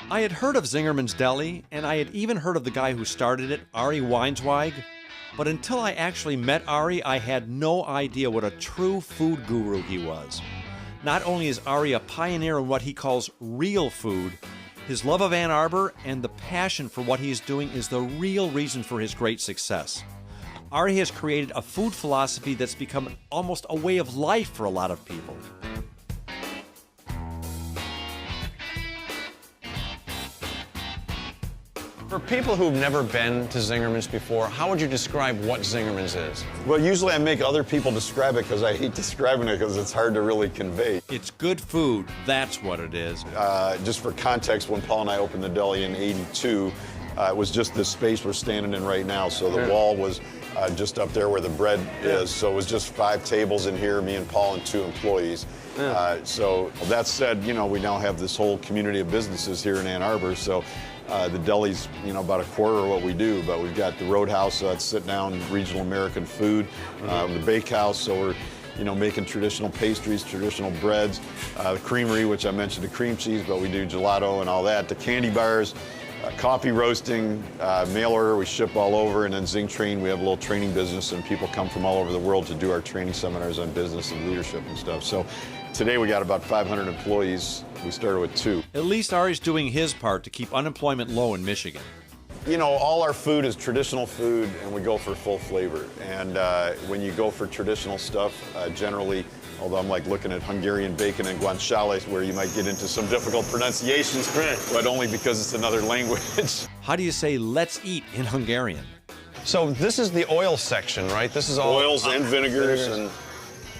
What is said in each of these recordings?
I had heard of Zingerman's Deli, and I had even heard of the guy who started it, Ari Weinsweig. But until I actually met Ari, I had no idea what a true food guru he was. Not only is Ari a pioneer in what he calls real food, his love of Ann Arbor and the passion for what he is doing is the real reason for his great success. Ari has created a food philosophy that's become almost a way of life for a lot of people. For people who've never been to Zingerman's before, how would you describe what Zingerman's is? Well, usually I make other people describe it because I hate describing it because it's hard to really convey. It's good food, that's what it is. Just for context, when Paul and I opened the deli in '82, it was just this space we're standing in right now. So the wall was just up there where the bread is. So it was just 5 tables in here, me and Paul and 2 employees. So that said, you know, we now have this whole community of businesses here in Ann Arbor. So the deli's, you know, about a quarter of what we do, but we've got the Roadhouse, that's sit-down regional American food, the Bakehouse, so we're, you know, making traditional pastries, traditional breads, the creamery, which I mentioned, the cream cheese, but we do gelato and all that, the candy bars, coffee roasting, mail order, we ship all over, and then Zing Train, we have a little training business, and people come from all over the world to do our training seminars on business and leadership and stuff. So today we got about 500 employees. We started with 2. At least Ari's doing his part to keep unemployment low in Michigan. You know, all our food is traditional food, and we go for full flavor. And when you go for traditional stuff, generally, although I'm like looking at Hungarian bacon and guanciale, where you might get into some difficult pronunciations, but only because it's another language. How do you say "let's eat" in Hungarian? So this is the oil section, right? This is all Oils and vinegars, and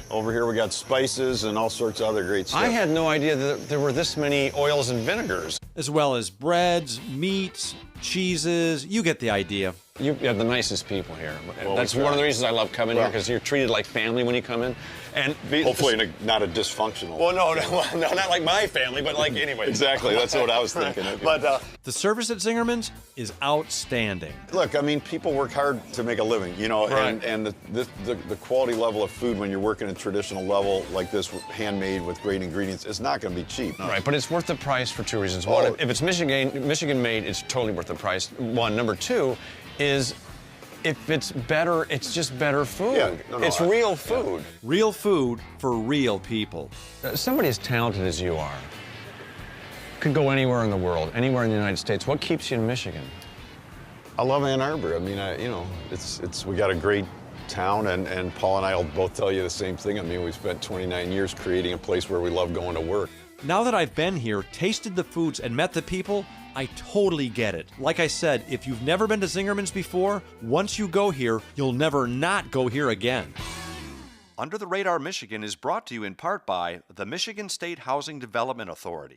over here we got spices and all sorts of other great stuff. I had no idea that there were this many oils and vinegars. As well as breads, meats, cheeses, you get the idea. You have the nicest people here. Well, That's one of the reasons I love coming here, because you're treated like family when you come in. And hopefully not a dysfunctional. Well, no, not like my family, but like anyway. Exactly, that's what I was thinking. But The service at Zingerman's is outstanding. look, I mean, people work hard to make a living, you know, and the quality level of food when you're working at traditional level like this, handmade with great ingredients, is not going to be cheap. Right, but it's worth the price for 2 reasons. One, if it's Michigan made, it's totally worth the price. One. Number 2 is if it's better, it's just better food. Yeah, it's real food. Real food for real people. Somebody as talented as you are could go anywhere in the world, anywhere in the United States. What keeps you in Michigan? I love Ann Arbor. I mean, you know, we got a great town, and Paul and I will both tell you the same thing. I mean, we spent 29 years creating a place where we love going to work. Now that I've been here, tasted the foods, and met the people, I totally get it. Like I said, if you've never been to Zingerman's before, once you go here, you'll never not go here again. Under the Radar Michigan is brought to you in part by the Michigan State Housing Development Authority.